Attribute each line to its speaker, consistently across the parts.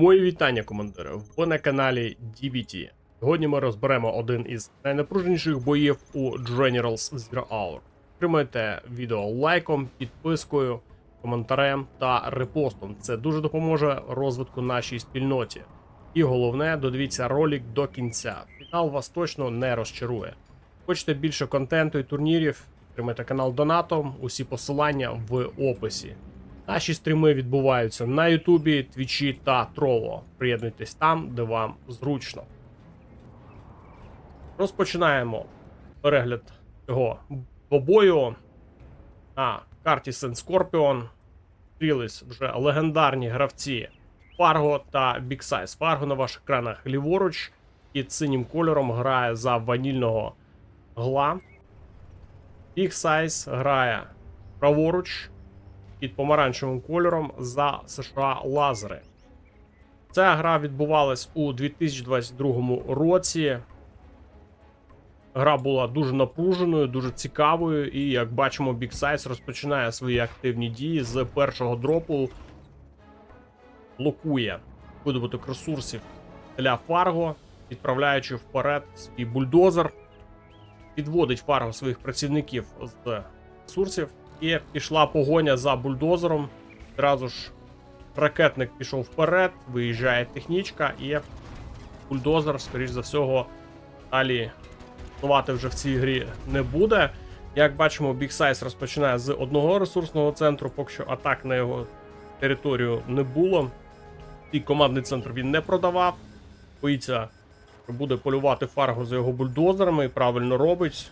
Speaker 1: Мої вітання, командири. Ви на каналі DBT. Сьогодні ми розберемо один із найнапруженіших боїв у Generals Zero Hour. Підтримуйте відео лайком, підпискою, коментарем та репостом. Це дуже допоможе розвитку нашій спільноті. І головне, додивіться ролик до кінця. Фінал вас точно не розчарує. Хочете більше контенту і турнірів? Підтримайте канал донатом, усі посилання в описі. Наші стріми відбуваються на Ютубі, Твічі та Trovo. Приєднуйтесь там, де вам зручно. Розпочинаємо перегляд цього бою. На карті Сен Скорпіон зустрілись вже легендарні гравці Фарго та Біксайз. Фарго на ваших екранах ліворуч під синім кольором грає за ванільного гла. Біксайз грає праворуч під помаранчевим кольором за США лазери. Ця гра відбувалась у 2022 році. Гра була дуже напруженою, дуже цікавою, і, як бачимо, Біксайз розпочинає свої активні дії з першого дропу. Блокує видобуток ресурсів для Фарго, відправляючи вперед свій бульдозер. Підводить Фарго своїх працівників з ресурсів. І пішла погоня за бульдозером. Одразу ж ракетник пішов вперед, виїжджає технічка, і бульдозер, скоріш за всього, далі існувати вже в цій грі не буде. Як бачимо, Біксайз розпочинає з одного ресурсного центру, поки що атак на його територію не було. І командний центр він не продавав. Боїться, що буде полювати Фарго за його бульдозерами, і правильно робить.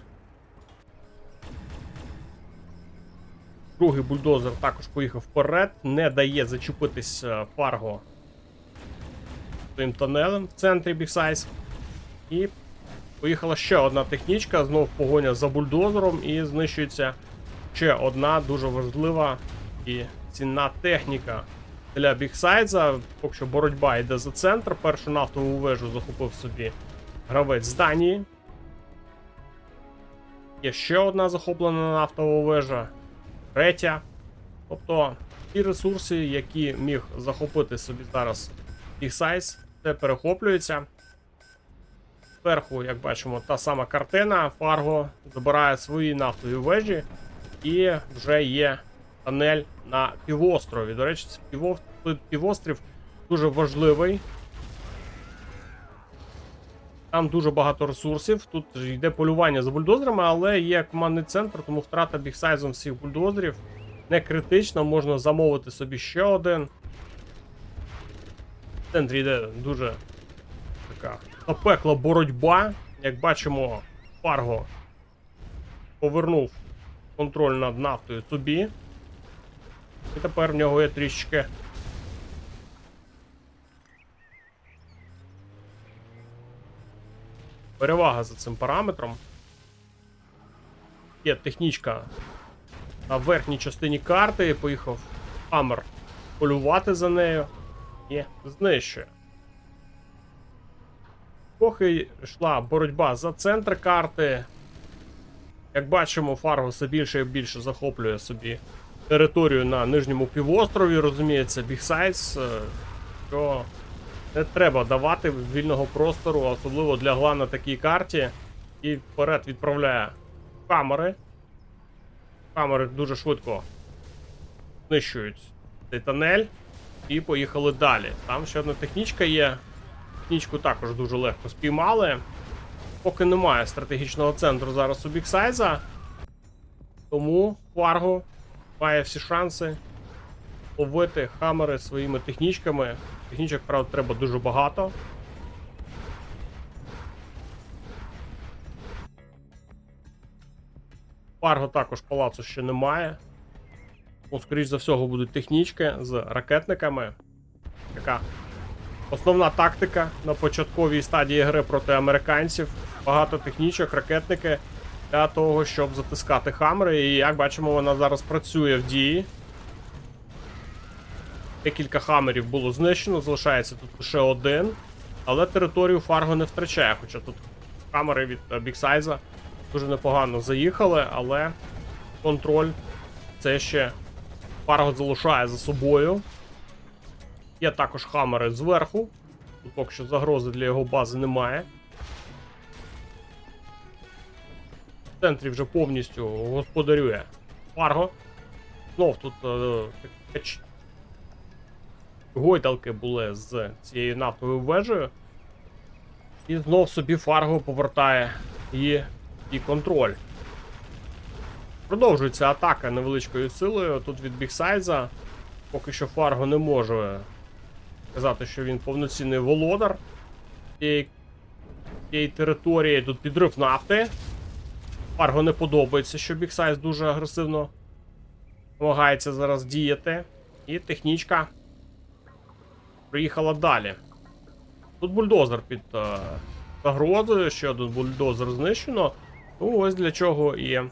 Speaker 1: Другий бульдозер також поїхав вперед, не дає зачепитись Фарго своїм тонелем в центрі Біксайз. І поїхала ще одна технічка, знов погоня за бульдозером, і знищується ще одна дуже важлива і цінна техніка для Біксайза. Поки що боротьба йде за центр. Першу нафтову вежу захопив собі гравець з Данії. Є ще одна захоплена нафтова вежа. Третя. Тобто ті ресурси, які міг захопити собі зараз Біксайз, це перехоплюється. Зверху, як бачимо, та сама картина. Фарго забирає свої нафтові вежі. І вже є тунель на півострові. До речі, цей півострів дуже важливий. Там дуже багато ресурсів. Тут йде полювання за бульдозерами, але є командний центр, тому втрата Біксайзом всіх бульдозерів не критична. Можна замовити собі ще один. В центрі йде дуже така запекла боротьба. Як бачимо, Фарго повернув контроль над нафтою собі. І тепер в нього є трішечки перевага за цим параметром. Є технічка на верхній частині карти. Поїхав Хаммер полювати за нею і знищує. Поки йшла боротьба за центр карти, як бачимо, Фарго все більше і більше захоплює собі територію на нижньому півострові. Розуміється, Біксайз, що не треба давати вільного простору, особливо для гла на такій карті. І вперед відправляє камери. Камери дуже швидко знищують цей тунель. І поїхали далі. Там ще одна технічка є. Технічку також дуже легко спіймали. Поки немає стратегічного центру зараз у Біксайза. Тому Фарго має всі шанси ловити Хаммери своїми технічками. Технічок, правда, треба дуже багато. Фарго також палацу ще немає. Скоріш за всього, будуть технічки з ракетниками. Така основна тактика на початковій стадії гри проти американців. Багато технічок, ракетники для того, щоб затискати Хаммери. І, як бачимо, вона зараз працює в дії. Декілька Хаммерів було знищено, залишається тут лише один. Але територію Фарго не втрачає, хоча тут Хаммери від Біксайза дуже непогано заїхали, але контроль це ще Фарго залишає за собою. Є також хамери зверху. Тут поки що загрози для його бази немає. В центрі вже повністю господарює Фарго. Знов тут гойдалки були з цією нафтовою вежею. І знов собі Фарго повертає її і контроль. Продовжується атака невеличкою силою. Тут від Бігсайза. Поки що Фарго не може сказати, що він повноцінний володар цієї території. Тут підрив нафти. Фарго не подобається, що Бігсайз дуже агресивно намагається зараз діяти. І технічка приїхала далі. Тут бульдозер під загрозою, ще один бульдозер знищено. Ну ось для чого і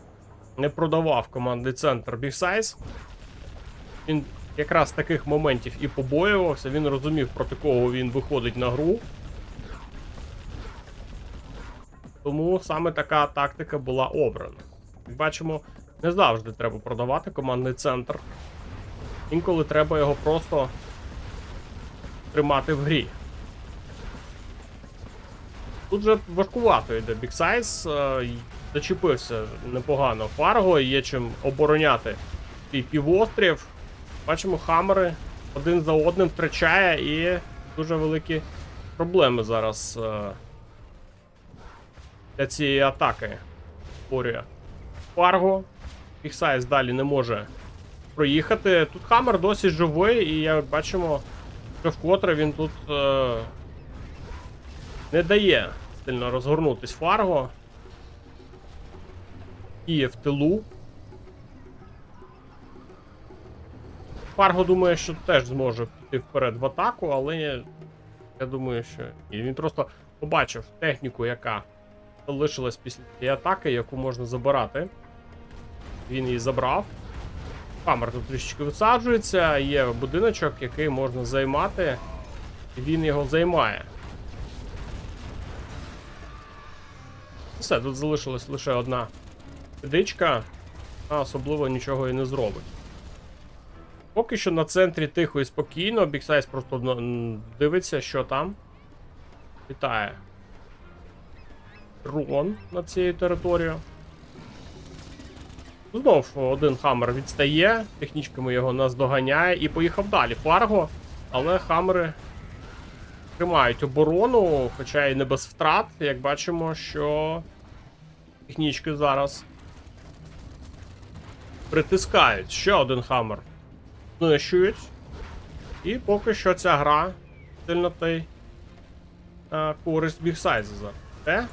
Speaker 1: не продавав командний центр Бігсайз. Він якраз таких моментів і побоювався, він розумів, проти кого він виходить на гру. Тому саме така тактика була обрана. Як бачимо, не завжди треба продавати командний центр. Інколи треба його просто тримати в грі. Тут же важкувато йде Бігсайз, зачепився непогано Фарго, є чим обороняти свій півострів. Бачимо, хамери один за одним втрачає і дуже великі проблеми зараз для цієї атаки створює Фарго. Бігсайз далі не може проїхати. Тут хамер досі живий, і як бачимо, що вкотре він тут не дає сильно розгорнутись Фарго. І в тилу. Фарго думає, що теж зможе піти вперед в атаку, але я думаю, що і він просто побачив техніку, яка залишилась після цієї атаки, яку можна забирати. Він її забрав. Хамер тут трішечки висаджується, є будиночок, який можна займати, і він його займає. Все, тут залишилась лише одна дичка, а особливо нічого і не зробить. Поки що на центрі тихо і спокійно, Бігсайз просто дивиться, що там. Літає дрон над цією територією. Знов один хамер відстає, технічками його наздоганяє і поїхав далі. Фарго, але хамери тримають оборону, хоча і не без втрат. Як бачимо, що технічки зараз притискають. Ще один хамер знищують. І поки що ця гра сильно той користь Бігсайза за те.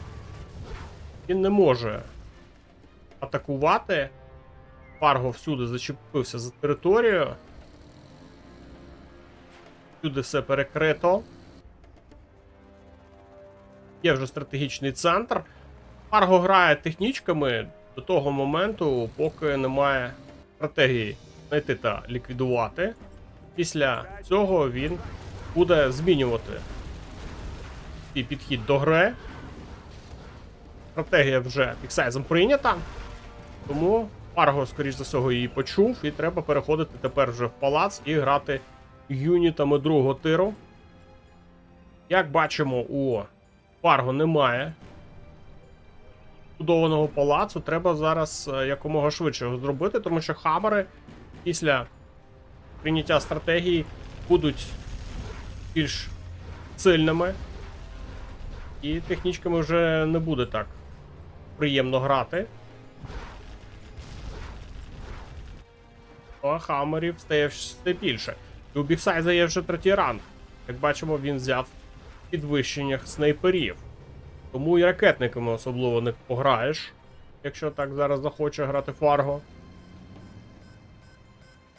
Speaker 1: Він не може атакувати. Фарго всюди зачепився за територію. Всюди все перекрито. Є вже стратегічний центр. Фарго грає технічками до того моменту, поки немає стратегії знайти та ліквідувати. Після цього він буде змінювати свій підхід до гри. Стратегія вже Бігсайзом прийнята, тому Фарго, скоріш за всього, її почув, і треба переходити тепер вже в палац і грати юнітами другого тиру. Як бачимо, у Фарго немає будованого палацу, треба зараз якомога швидше його зробити, тому що хамери після прийняття стратегії будуть більш сильними, і технічками вже не буде так приємно грати. А хамерів стає все більше. І у Бігсайза є вже третій ранг. Як бачимо, він взяв підвищення снайперів. Тому і ракетниками особливо не пограєш, якщо так зараз захоче грати Фарго.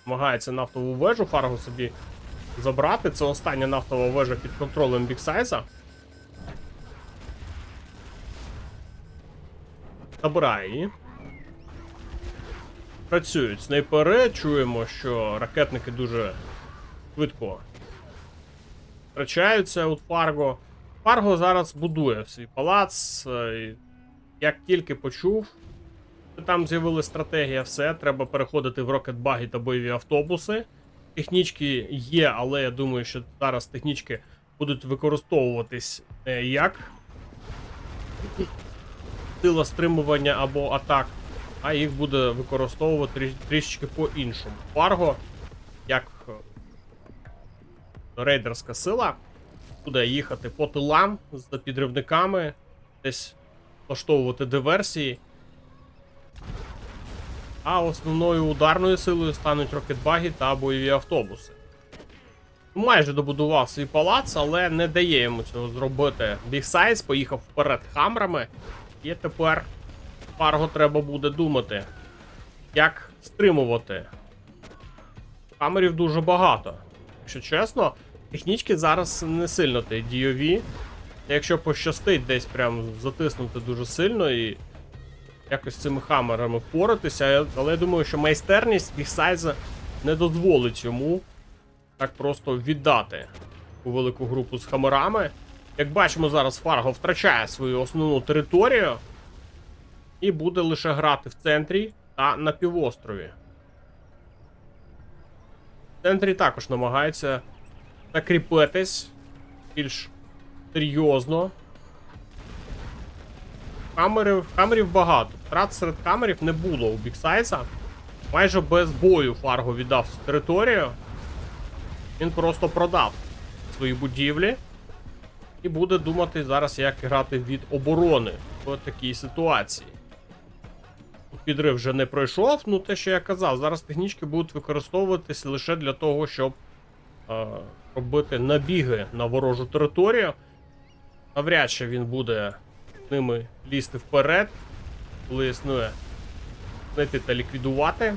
Speaker 1: Намагається нафтову вежу Фарго собі забрати. Це остання нафтова вежа під контролем Бігсайза. Забирає її. Працюють снайпери, чуємо, що ракетники дуже швидко втрачаються у Фарго. Фарго зараз будує свій палац. Як тільки почув, що там з'явилася стратегія, все, треба переходити в рокетбаги та бойові автобуси Технічки є, але я думаю, що зараз технічки будуть використовуватись не як сила стримування або атак, а їх буде використовувати трішечки по-іншому. Фарго, як рейдерська сила, буде їхати по тилам з підривниками, десь влаштовувати диверсії. А основною ударною силою стануть рокетбаги та бойові автобуси. Майже добудував свій палац, але не дає йому цього зробити. Бігсайз поїхав вперед хамрами. І тепер Фарго треба буде думати, як стримувати. Хамерів дуже багато. Якщо чесно, технічки зараз не сильно дійові. Якщо пощастить десь прям затиснути дуже сильно і якось цими хамерами впоратися, але я думаю, що майстерність Бігсайза не дозволить йому так просто віддати у велику групу з хамерами. Як бачимо, зараз Фарго втрачає свою основну територію і буде лише грати в центрі та на півострові. В центрі також намагається закріпитись більш серйозно. Хамерів багато. Втрат серед хамерів не було у Бігсайза. Майже без бою Фарго віддав цю територію. Він просто продав свої будівлі і буде думати зараз, як грати від оборони в такій ситуації. Підрив вже не пройшов, ну те, що я казав, зараз технічки будуть використовуватись лише для того, щоб робити набіги на ворожу територію. Навряд чи він буде ними лізти вперед, коли існує знайти та ліквідувати.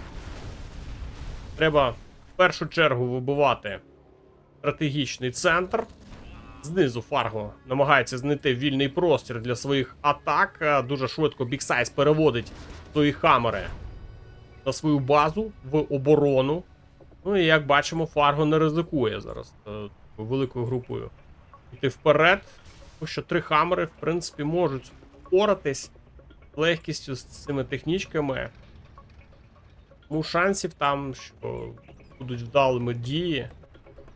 Speaker 1: Треба в першу чергу вибивати стратегічний центр. Знизу Фарго намагається знайти вільний простір для своїх атак. Дуже швидко Бігсайз переводить свої хамери на свою базу в оборону. Ну і як бачимо, Фарго не ризикує зараз великою групою йти вперед. Тому що 3 хамери, в принципі, можуть впоратись з легкістю з цими технічками. Тому шансів там, що будуть вдалими дії,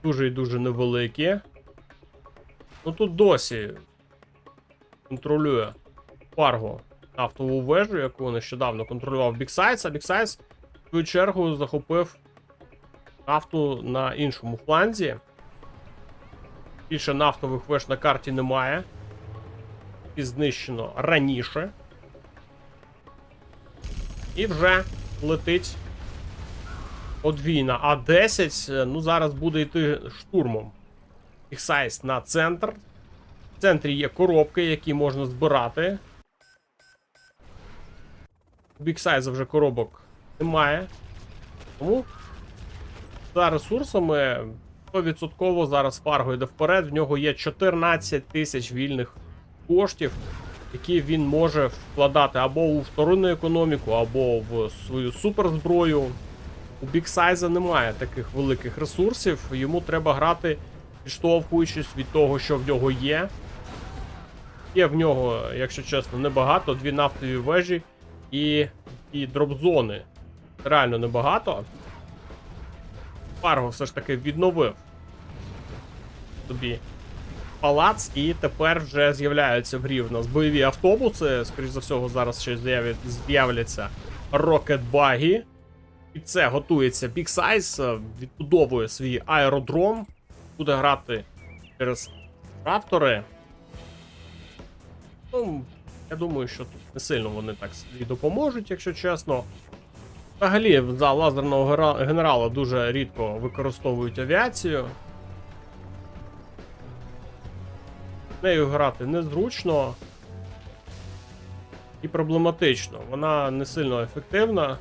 Speaker 1: дуже і дуже невеликі. Ну тут досі контролює Фарго нафтову вежу, яку нещодавно контролював Бігсайз, а Бігсайз в свою чергу захопив нафту на іншому фланзі. Більше нафтових веж на карті немає. І знищено раніше. І вже летить подвійна А-10. Ну зараз буде йти штурмом. Бігсайз на центр. В центрі є коробки, які можна збирати. У Бігсайза вже коробок немає. Тому за ресурсами 100% зараз Фарго йде вперед. В нього є 14 тисяч вільних коштів, які він може вкладати або у вторинну економіку, або в свою суперзброю. У Бігсайза немає таких великих ресурсів. Йому треба грати, відштовхуючись від того, що в нього є. Є в нього, якщо чесно, небагато. 2 нафтові вежі і дроп-зони. Реально небагато. Фарго все ж таки відновив собі палац, і тепер вже з'являються в грі в нас бойові автобуси. Скоріш за всього, зараз ще з'являться рокетбаги. І це готується Бігсайз, відбудовує свій аеродром, буде грати через раптори. Ну, я думаю, що тут не сильно вони так собі допоможуть, якщо чесно. Взагалі, за лазерного генерала дуже рідко використовують авіацію. Нею грати незручно і проблематично. Вона не сильно ефективна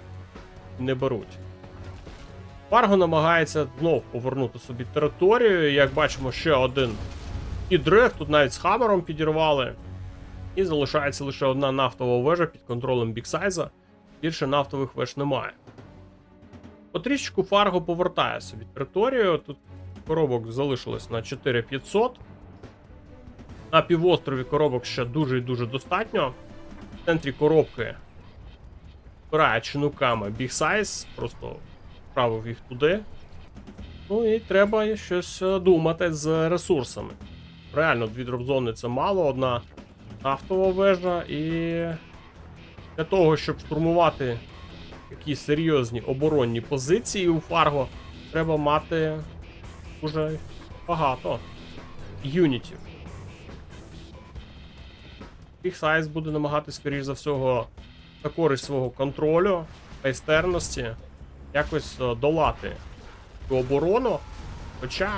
Speaker 1: і не беруть. Фарго намагається знов повернути собі територію. Як бачимо, ще один підрив. Тут навіть з хамером підірвали. І залишається лише одна нафтова вежа під контролем Бігсайза. Більше нафтових веж немає. Потрішечку Фарго повертає собі територію. Тут коробок залишилось на 4500. На півострові коробок ще дуже і дуже достатньо. В центрі коробки збирає чинуками Бігсайз. Просто вправив їх туди. Ну і треба щось думати з ресурсами. Реально, 2 дропзони це мало, одна нафтова вежа, і для того, щоб штурмувати такі серйозні оборонні позиції у Фарго, треба мати дуже багато юнітів. Big буде намагатись, скоріш за всього, на користь свого контролю, майстерності, якось долати цю оборону. Хоча,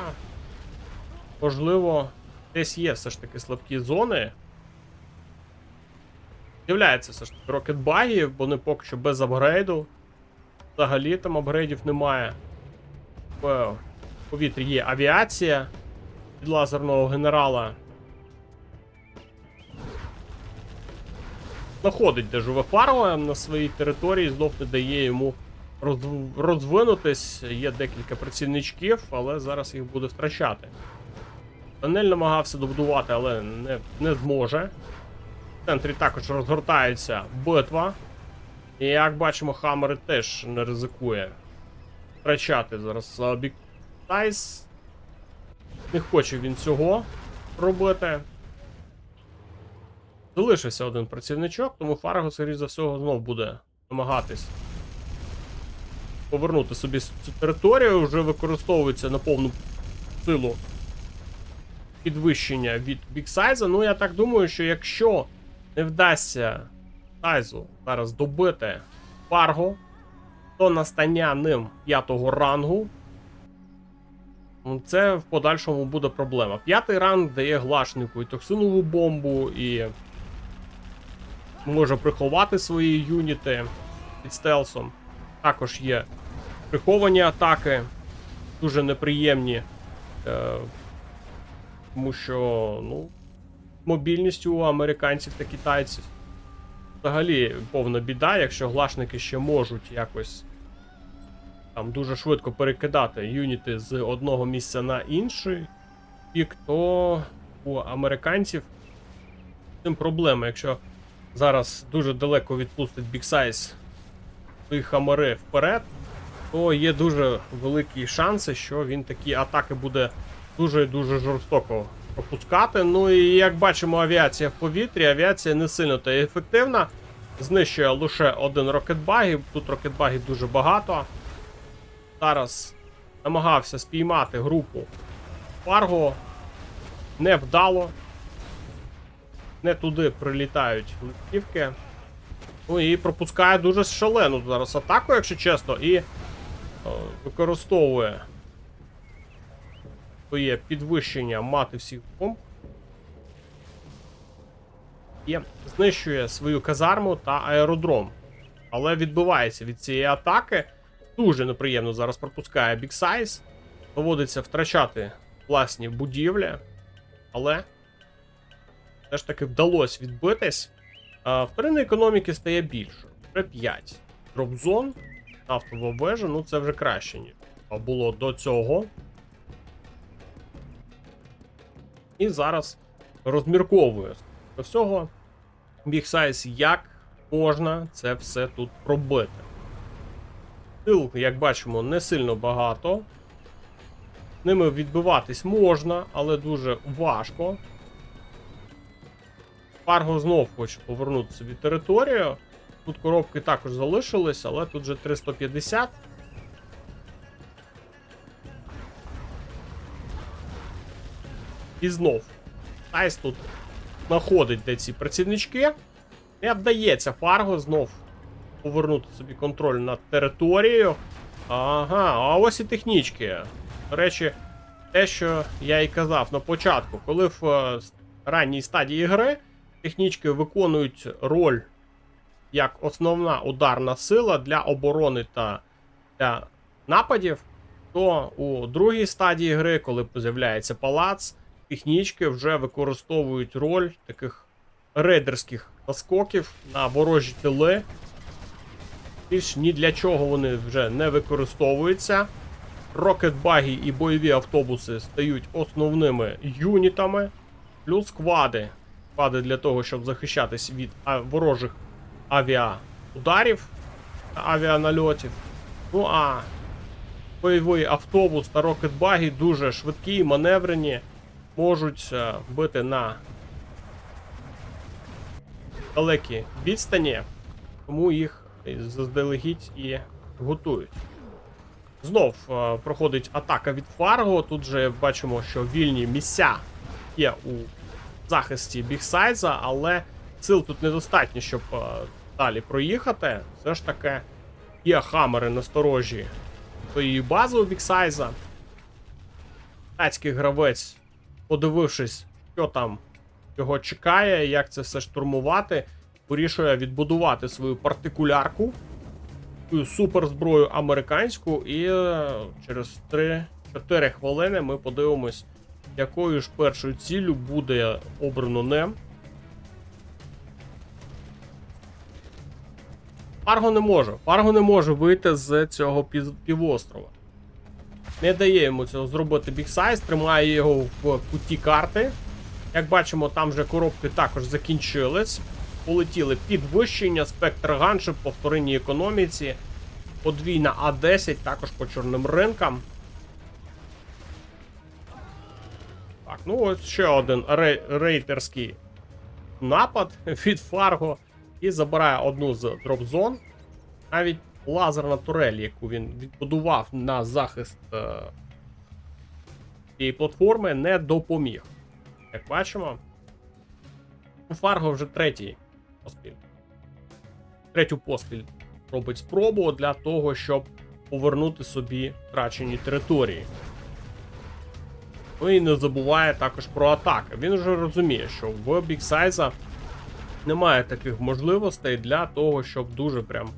Speaker 1: можливо, десь є все ж таки слабкі зони. З'являється все ж таки рокетбаги, бо вони поки що без апгрейду. Взагалі там апгрейдів немає. В повітрі є авіація від лазерного генерала. Знаходить дежове Фарго на своїй території, знов не дає йому розвинутись. Є декілька працівничків, але зараз їх буде втрачати. Тоннель намагався добудувати, але не зможе. В центрі також розгортається битва. І як бачимо, Хаммери теж не ризикує втрачати зараз Big Size. Не хоче він цього робити. Залишився один працівничок, тому Фарго, скоріш за всього, знов буде намагатись повернути собі цю територію. Вже використовується на повну силу підвищення від Big Size. Ну, я так думаю, що якщо не вдасться Сайзу зараз добити Фарго, то настання ним 5-го рангу, це в подальшому буде проблема. 5-й ранг дає глашнику і токсинову бомбу, і може приховати свої юніти під стелсом. Також є приховані атаки, дуже неприємні, тому що, ну, мобільність у американців та китайців взагалі повна біда. Якщо глашники ще можуть якось там дуже швидко перекидати юніти з одного місця на інший бік, то у американців з цим проблема. Якщо зараз дуже далеко відпустить Big Size свої Хаммери вперед, то є дуже великі шанси, що він такі атаки буде дуже і дуже жорстоко пропускати. Ну і як бачимо, авіація в повітрі, авіація не сильно та ефективна. Знищує лише один рокетбаг, тут рокетбагів дуже багато. Зараз намагався спіймати групу Фарго. Невдало. Не туди прилітають листівки. Ну і пропускає дуже шалену зараз атаку, якщо чесно, і використовує своє підвищення мати всіх бомб. І знищує свою казарму та аеродром. Але відбивається від цієї атаки. Дуже неприємно зараз пропускає Big Size. Доводиться втрачати власні будівлі. Але все ж таки вдалося відбитись. Вторинної економіки стає більше. Вже 5 дропзон, нафтова вежа, ну це вже краще, ніж було до цього. І зараз розмірковує до всього Big Size, як можна це все тут пробити. Сил, як бачимо, не сильно багато. Ними відбиватись можна, але дуже важко. Фарго знов хоче повернути собі територію. Тут коробки також залишились, але тут вже 350. І знов Сайз тут знаходить де ці працівнички. Не вдається Фарго знов повернути собі контроль над територією. Ага, а ось і технічки. До речі, те, що я і казав на початку, коли в ранній стадії гри технічки виконують роль як основна ударна сила для оборони та для нападів, то у другій стадії гри, коли з'являється палац, технічки вже використовують роль таких рейдерських наскоків на ворожі тили. Більш ні для чого вони вже не використовуються. Рокетбаги і бойові автобуси стають основними юнітами. Плюс сквади. Сквади для того, щоб захищатись від ворожих авіаударів та авіанальотів. Ну а бойовий автобус та рокетбаги дуже швидкі, маневрені, можуть бити на далекі відстані, тому їх заздалегідь і готують. Знов проходить атака від Фарго. Тут же бачимо, що вільні місця є у захисті Бігсайза, але сил тут недостатньо, щоб далі проїхати. Все ж таки є хамери насторожі своєї бази у Бігсайза. Тацький гравець, подивившись, що там його чекає, як це все штурмувати, вирішує відбудувати свою партикулярку, свою суперзброю американську, і через 3-4 хвилини ми подивимось, якою ж першою ціллю буде обрано НЕМ. Фарго не може вийти з цього півострова. Не дає йому цього зробити Бігсайз, тримає його в куті карти. Як бачимо, там вже коробки також закінчились. Полетіли підвищення, спектр ганшип по вторинній економіці, подвійна А10, також по чорним ринкам. Так, ну ось ще один рейтерський напад від Фарго. І забирає одну з дроп-зон. Навіть лазерна турель, яку він відбудував на захист цієї платформи, не допоміг. Як бачимо, у Фарго вже третю поспіль робить спробу для того, щоб повернути собі втрачені території. Ну і не забуває також про атаки. Він вже розуміє, що в Бігсайза немає таких можливостей для того, щоб дуже прям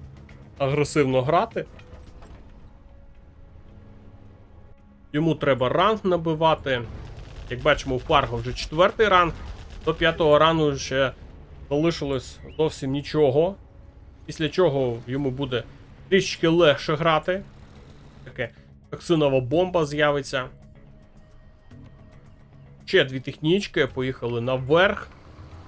Speaker 1: агресивно грати. Йому треба ранг набивати. Як бачимо, у Фарго вже 4-й ранг. До 5-го рангу ще залишилось зовсім нічого. Після чого йому буде трішки легше грати. Таке токсинова бомба з'явиться. Ще 2 технічки поїхали наверх.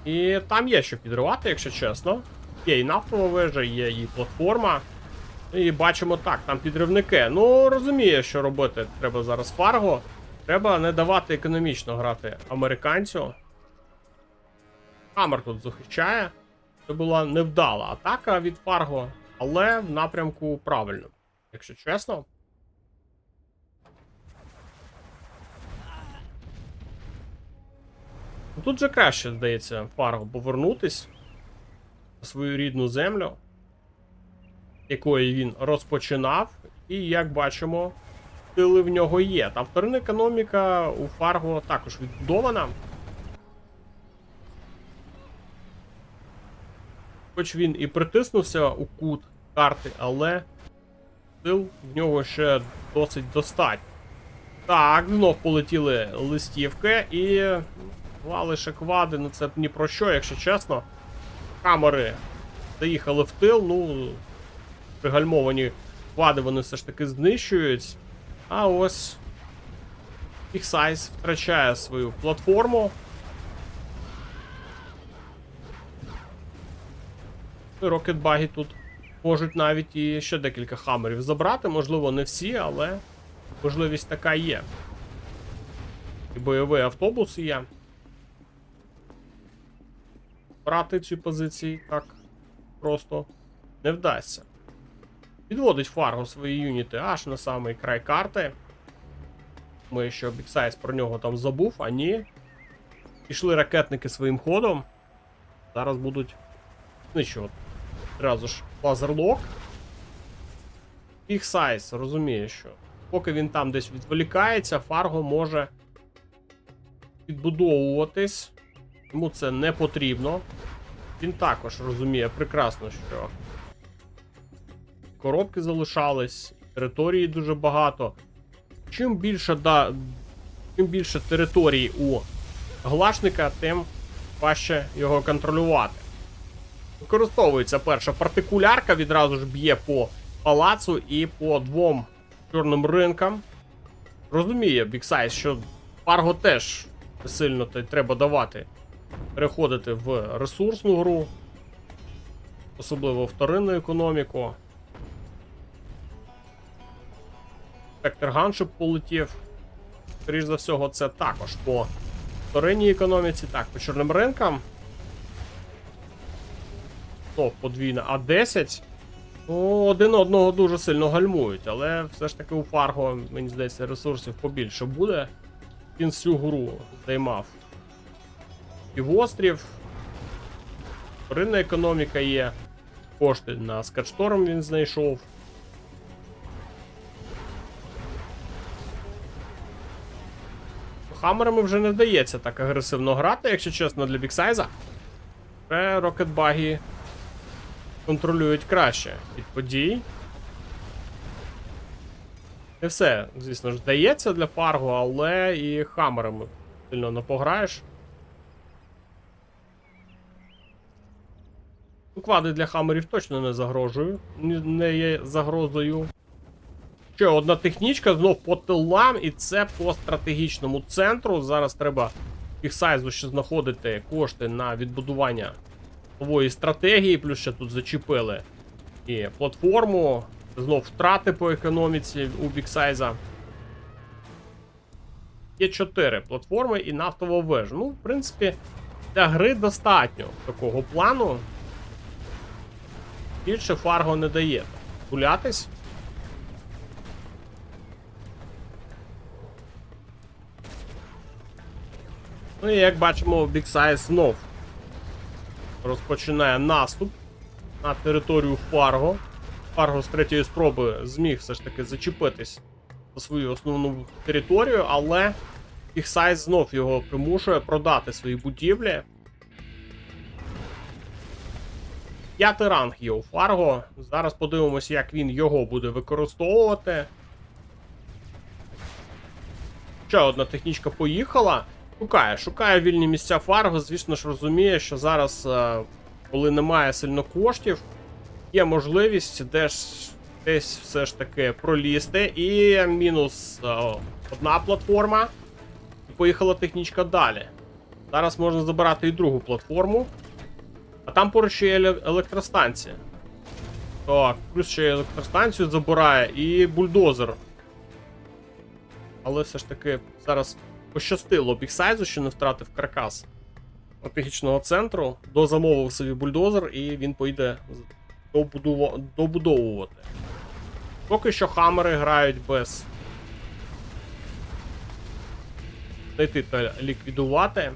Speaker 1: І там є що підривати, якщо чесно. Є і нафтова вежа, є і платформа. І бачимо так, там підривники. Ну, розуміє, що робити треба зараз Фарго. Треба не давати економічно грати американцю. Хаммер тут захищає. Це була невдала атака від Фарго, але в напрямку правильно, якщо чесно. Тут же краще, здається, Фарго повернутись на свою рідну землю, якої він розпочинав, і, як бачимо, сили в нього є. Там вторинна економіка у Фарго також відбудована. Хоч він і притиснувся у кут карти, але сил в нього ще досить достатньо. Так, знов полетіли листівки і лише квади, ну це ні про що, якщо чесно. Камери заїхали в тил, ну, пригальмовані квади вони все ж таки знищують. А ось Бігсайз втрачає свою платформу. Рокетбаги тут можуть навіть і ще декілька хамерів забрати, можливо не всі, але можливість така є. І бойовий автобус є. Брати ці позиції так просто не вдасться. Підводить Фарго свої юніти аж на самий край карти. Ми що Бігсайз про нього там забув, а ні. Пішли ракетники своїм ходом. Зараз будуть знищувати. Одразу ж лазерлок. Бігсайз розуміє, що поки він там десь відволікається, Фарго може підбудовуватись. Йому це не потрібно. Він також розуміє прекрасно, що коробки залишались, території дуже багато. Чим більше території у глашника, тим важче його контролювати. Використовується перша партикулярка, відразу ж б'є по палацу і по 2 чорним ринкам. Розуміє Бігсайз, що Фарго теж сильно треба давати переходити в ресурсну гру, особливо вторинну економіку. Спектр Ганшип полетів. Скоріш за всього, це також по вторинній економіці. Так, по чорним ринкам. Знов подвійна А10. Ну, один одного дуже сильно гальмують, але все ж таки у Фарго, мені здається, ресурсів побільше буде. Він всю гру займав півострів. Вторинна економіка є. Кошти на Скатшторм він знайшов. Хаммерами вже не вдається так агресивно грати, якщо чесно, для біксайза. Рокетбаги контролюють краще від подій. Не все, звісно ж, вдається для Фарго, але і хаммерами сильно не пограєш. Квади для хаммерів точно не загрожую, не є загрозою. Ще одна технічка, знов по тилам, і це по стратегічному центру. Зараз треба біксайзу ще знаходити кошти на відбудування нової стратегії, плюс ще тут зачепили і платформу. Знов втрати по економіці у біксайза. Є 4 платформи і нафтова вежа. Ну, в принципі, для гри достатньо такого плану. Більше Фарго не дає гулятись. Ну і як бачимо, біксайз знов розпочинає наступ на територію Фарго. Фарго з третьої спроби зміг все ж таки зачепитись за свою основну територію, але біксайз знов його примушує продати свої будівлі. 5-й ранг є у Фарго. Зараз подивимося, як він його буде використовувати. Ще одна технічка поїхала. Шукає вільні місця Фарго. Звісно ж, розуміє, що зараз, коли немає сильно коштів, є можливість десь все ж таки пролізти. І мінус одна платформа. І поїхала технічка далі. Зараз можна забирати і другу платформу. А там поруч ще є електростанція. Так, плюс ще електростанцію забирає і бульдозер. Але все ж таки зараз пощастило біксайзу, що не втратив каркас стратегічного центру. Дозамовив собі бульдозер і він поїде добудовувати. Поки що хаммери грають без знайти та ліквідувати.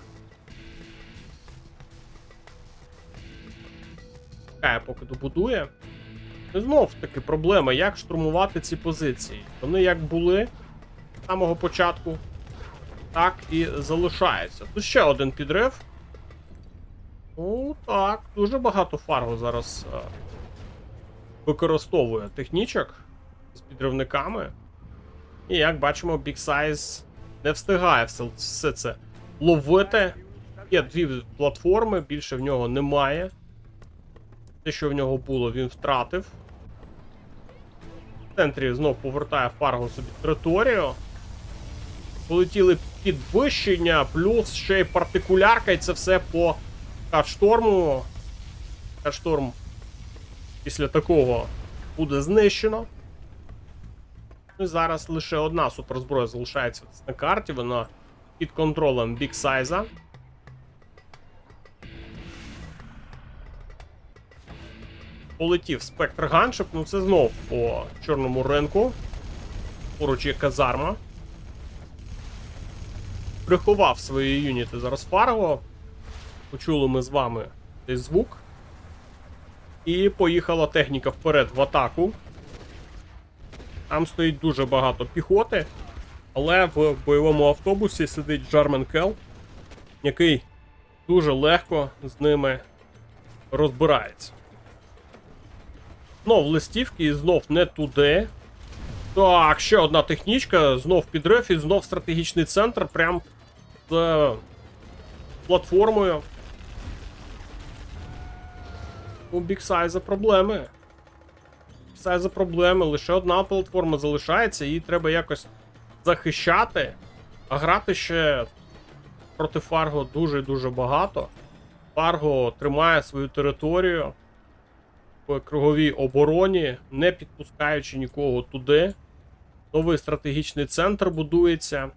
Speaker 1: Поки добудує. І знов таки проблема, як штурмувати ці позиції. Вони як були з самого початку, так і залишаються. Тут ще один підрив. Ну так, дуже багато Фарго зараз використовує технічок з підривниками. І як бачимо, біксайз не встигає все це ловити. Є 2 платформи, більше в нього немає. Те, що в нього було, він втратив. В центрі знов повертає Фарго собі територію. Полетіли підвищення, плюс ще й партикулярка, і це все по Скатшторму. Скатшторм після такого буде знищено. І зараз лише одна суперзброя залишається на карті, вона під контролем біксайза. Полетів спектр Ганшип, ну це знов по чорному ринку. Поруч є казарма. Приховав свої юніти зараз Фарго. Почули ми з вами цей звук. І поїхала техніка вперед в атаку. Там стоїть дуже багато піхоти. Але в бойовому автобусі сидить Джармен Келл, який дуже легко з ними розбирається. Знов листівки і знов не туди. Так, ще одна технічка, знов підрив і знов стратегічний центр, прям з платформою. У біксайза проблеми. Біксайза проблеми, лише одна платформа залишається, її треба якось захищати. А грати ще проти Фарго дуже багато. Фарго тримає свою територію в круговій обороні, не підпускаючи нікого туди. Новий стратегічний центр будується.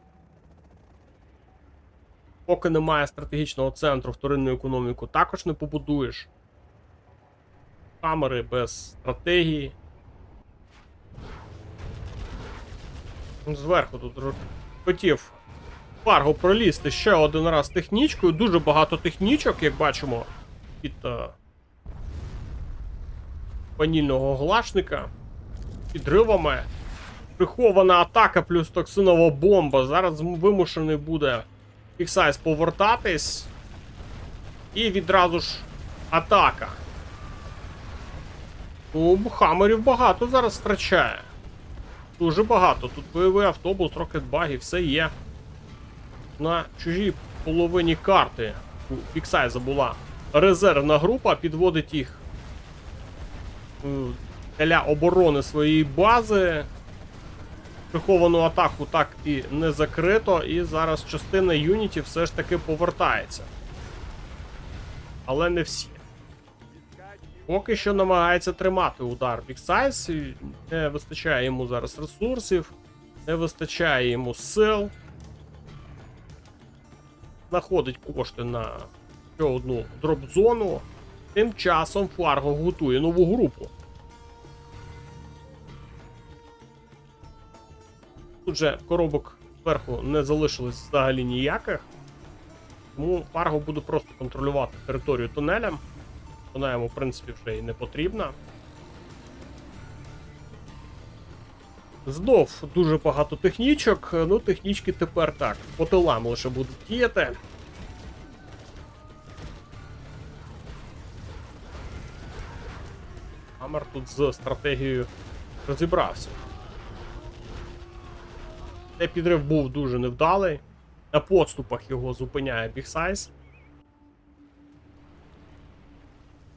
Speaker 1: Поки немає стратегічного центру, вторинну економіку також не побудуєш. Камери без стратегії. Зверху тут хотів Фарго пролізти ще один раз технічкою. Дуже багато технічок, як бачимо, під панільного глашника. Підривами. Прихована атака плюс токсинова бомба. Зараз вимушений буде Бігсайз повертатись. І відразу ж атака. Ну, хамерів багато зараз втрачає. Дуже багато. Тут бойовий автобус, рокетбаги, все є. На чужій половині карти у Бігсайза була резервна група, підводить їх для оборони своєї бази. Приховану атаку так і не закрито, і зараз частина юнітів все ж таки повертається. Але не всі. Поки що намагається тримати удар Бігсайз, не вистачає йому зараз ресурсів, не вистачає йому сил. Знаходить кошти на ще одну дроп-зону. Тим часом Фарго готує нову групу. Тут же коробок зверху не залишилось взагалі ніяких. Тому Фарго буде просто контролювати територію тунелем. Вона йому, в принципі, вже і не потрібна. Знов дуже багато технічок. Ну, технічки тепер так, по тилам лише будуть діяти. Хаммер тут з стратегією розібрався. Цей підрив був дуже невдалий. На подступах його зупиняє Бігсайз.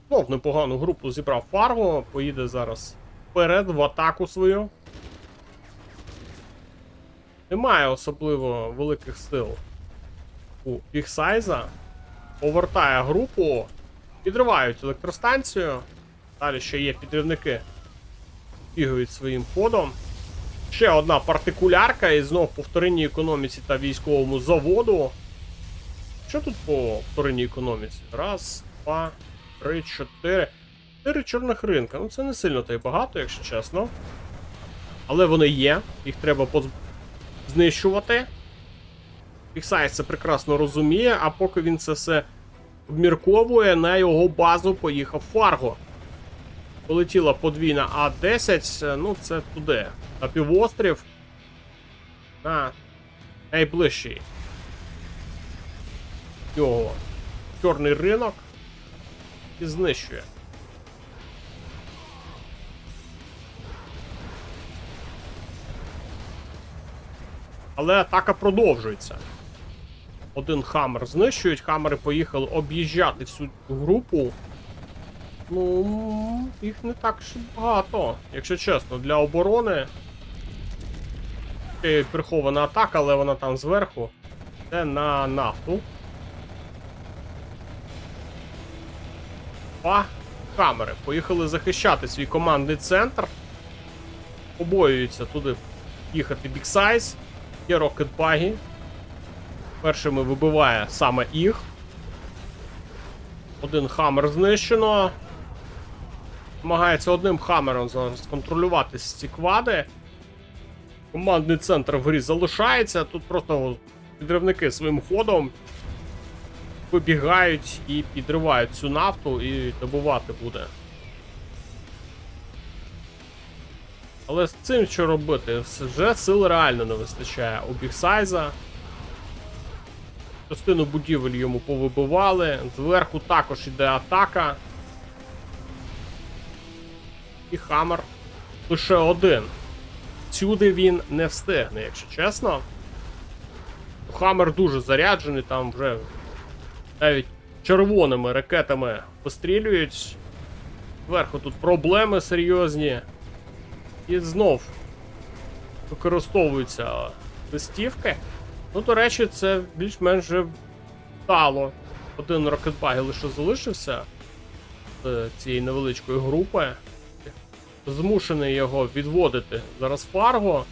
Speaker 1: Знов непогану групу зібрав Фарго. Поїде зараз вперед в атаку свою. Немає особливо великих сил у Бігсайза. Повертає групу. Підривають електростанцію. Далі ще є підривники. Бігають своїм ходом. Ще одна партикулярка і знов по вторинній економіці та військовому заводу. Що тут по вторинній економіці? Раз, два, три, чотири. 4 чорних ринка. Ну це не сильно та й багато, якщо чесно. Але вони є. Їх треба знищувати. Бігсайз це прекрасно розуміє, а поки він це все обмірковує, на його базу поїхав Фарго. Полетіла подвійна А-10, ну це туди. На півострів. На найближчий його чорний ринок. І знищує. Але атака продовжується. Один хаммер знищують, хаммери поїхали об'їжджати всю групу. Ну, їх не так ж багато, якщо чесно, для оборони. Ще прихована атака, але вона там зверху. Це на нафту. Камери поїхали захищати свій командний центр. Побоюються туди їхати Бігсайз. Є рокетбаги. Першими вибиває саме їх. Один хаммер знищено. Намагається одним хаммером зараз контролювати ці квади. Командний центр в грі залишається. Тут просто підривники своїм ходом вибігають і підривають цю нафту і добувати буде. Але з цим що робити? Вже сил реально не вистачає у Бігсайза. Частину будівель йому повибивали. Зверху також іде атака. І хаммер лише один. Сюди він не встигне, якщо чесно. Хаммер дуже заряджений, там вже навіть червоними ракетами пострілюють. Зверху тут проблеми серйозні. І знов використовуються листівки. Ну, до речі, це більш-менш вже вдало. Один рокетбаг лише залишився з цієї невеличкої групи. Змушений його відводити зараз Фарго.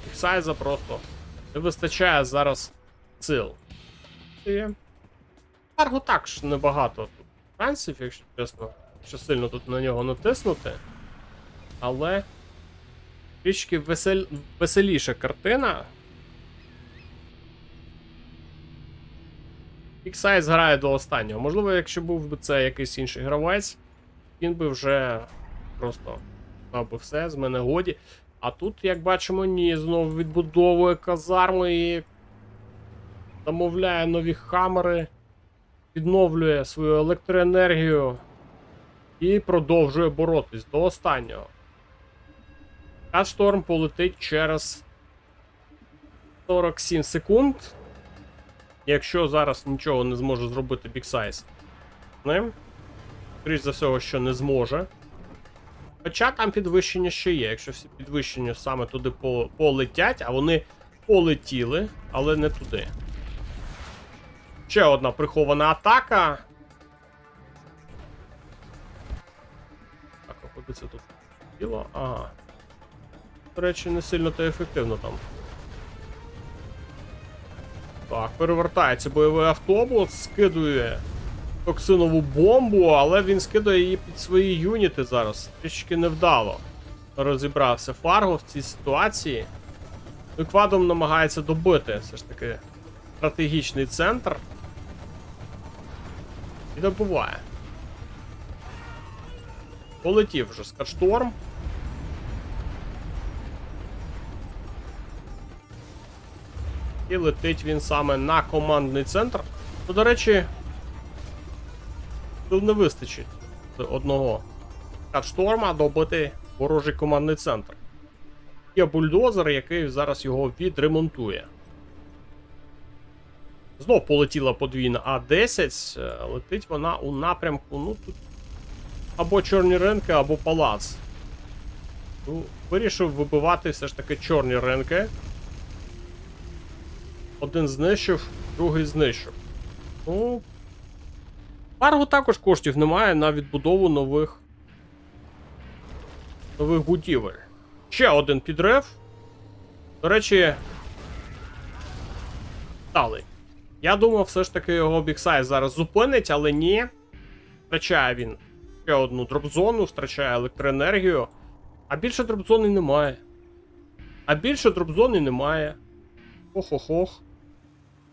Speaker 1: Біксайза просто не вистачає зараз сил. І Фарго також небагато тут шансів, якщо чесно, що сильно тут на нього натиснути. Але трішки веселіша картина. Біксайз грає до останнього. Можливо, якщо був би це якийсь інший гравець, він би вже просто знав би все, з мене годі. А тут, як бачимо, ні, знову відбудовує казарму і замовляє нові хамери, відновлює свою електроенергію і продовжує боротись до останнього. Катшторм полетить через 47 секунд. Якщо зараз нічого не зможе зробити Біксайз ним, скоріш за всього, що не зможе. Хоча там підвищення ще є. Якщо всі підвищення саме туди полетять, а вони полетіли, але не туди. Ще одна прихована атака. Так, а куди це тут тіло? Ага. До речі, не сильно та ефективно там. Так, перевертається бойовий автобус, скидує токсинову бомбу, але він скидує її під свої юніти зараз. Трішки невдало розібрався Фарго в цій ситуації. Ну і Квадом намагається добити все ж таки стратегічний центр. І добуває. Полетів вже Скатшторм. І летить він саме на командний центр. Ну, до речі, тут не вистачить одного Катшторма добити ворожий командний центр. Є бульдозер, який зараз його відремонтує. Знов полетіла подвійна А-10. Летить вона у напрямку, ну тут або чорні ринки, або палац. Ну, вирішив вибивати все ж таки чорні ринки. Один знищив, другий знищив. Ну, Фарго також коштів немає на відбудову нових будівель. Ще один підрив. До речі, сталий. Я думав, все ж таки його Біксайз зараз зупинить, але ні. Втрачає він ще одну дропзону, втрачає електроенергію. А більше дропзони немає. Ох-ох-ох.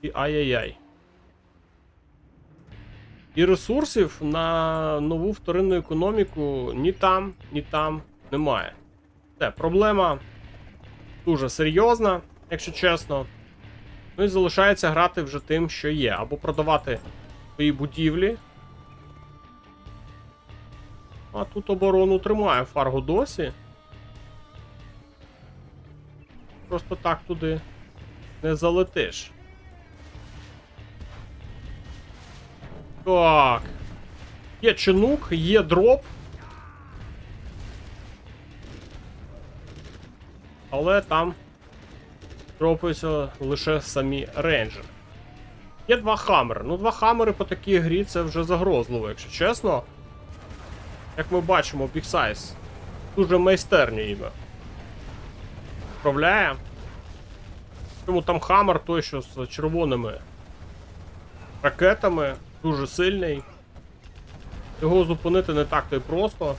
Speaker 1: І ай-яй-яй. І ресурсів на нову вторинну економіку ні там немає. Це проблема дуже серйозна, якщо чесно. Ну і залишається грати вже тим, що є. Або продавати свої будівлі. А тут оборону тримає Фарго досі. Просто так туди не залетиш. Так. Є чинук, є дроп. Але там дропаються лише самі рейнджери. Є два хамери. Ну, два хамери по такій грі це вже загрозливо, якщо чесно. Як ми бачимо, Біксайз дуже майстерньо іме управляє. Тому там хамер той, що з червоними ракетами, дуже сильний. Його зупинити не так-то й просто.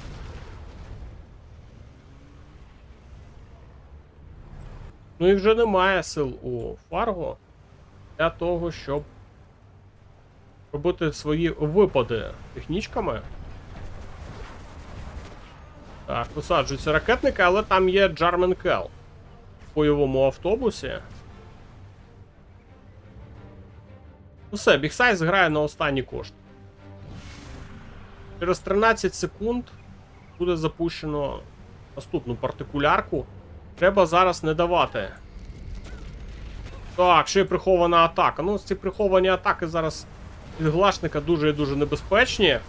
Speaker 1: Ну і вже немає сил у Фарго для того, щоб робити свої випади технічками. Так, висаджуються ракетники, але там є Джармен Келл в бойовому автобусі. Ну все, Біксайз грає на останній кошт. Через 13 секунд буде запущено наступну партикулярку. Треба зараз не давати. Так, ще й прихована атака. Ну, ці приховані атаки зараз від Глашника дуже і дуже небезпечні.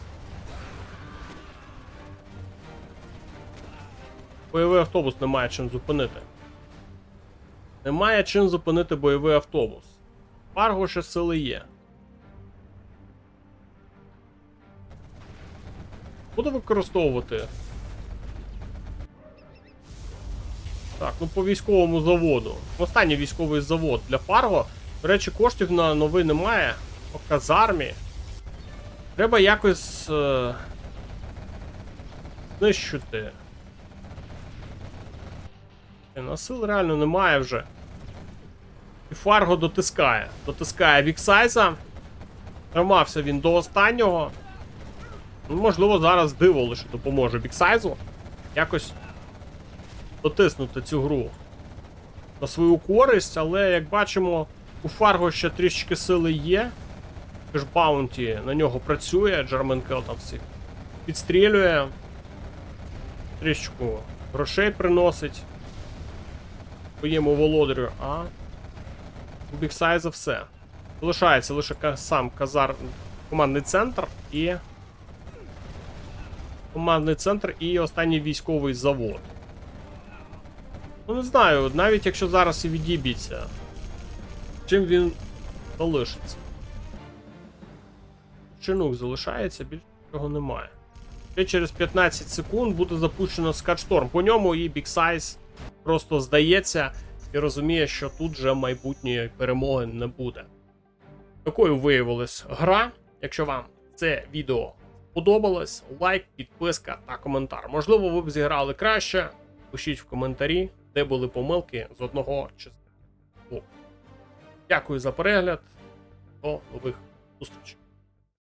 Speaker 1: Бойовий автобус немає чим зупинити. Немає чим зупинити бойовий автобус. Фарго ще сили є. Буду використовувати Так, ну по військовому заводу. Останній військовий завод для Фарго. До речі, коштів на новий немає. По казармі. Треба якось знищити. На сил реально немає вже. І Фарго дотискає. Дотискає Віксайза. Тримався він до останнього. Ну, можливо, зараз диво лише допоможе Біксайзу якось дотиснути цю гру на свою користь, але, як бачимо, у Фарго ще трішечки сили є. Ж Баунті на нього працює, Джерменкел там всіх підстрілює. Трішечку грошей приносить своєму володарю, а у Біксайза все. Залишається лише сам командний центр і останній військовий завод. Ну не знаю, навіть якщо зараз і відіб'ється, чим він залишиться? Чинук залишається, більше нічого немає. Ще через 15 секунд буде запущено скатшторм. По ньому і Біксайз просто здається і розуміє, що тут вже майбутньої перемоги не буде. Такою виявилась гра. Якщо вам це відео сподобалось, лайк, підписка та коментар. Можливо, ви б зіграли краще. Пишіть в коментарі, де були помилки з одного чи з іншого. Дякую за перегляд. До нових зустрічей.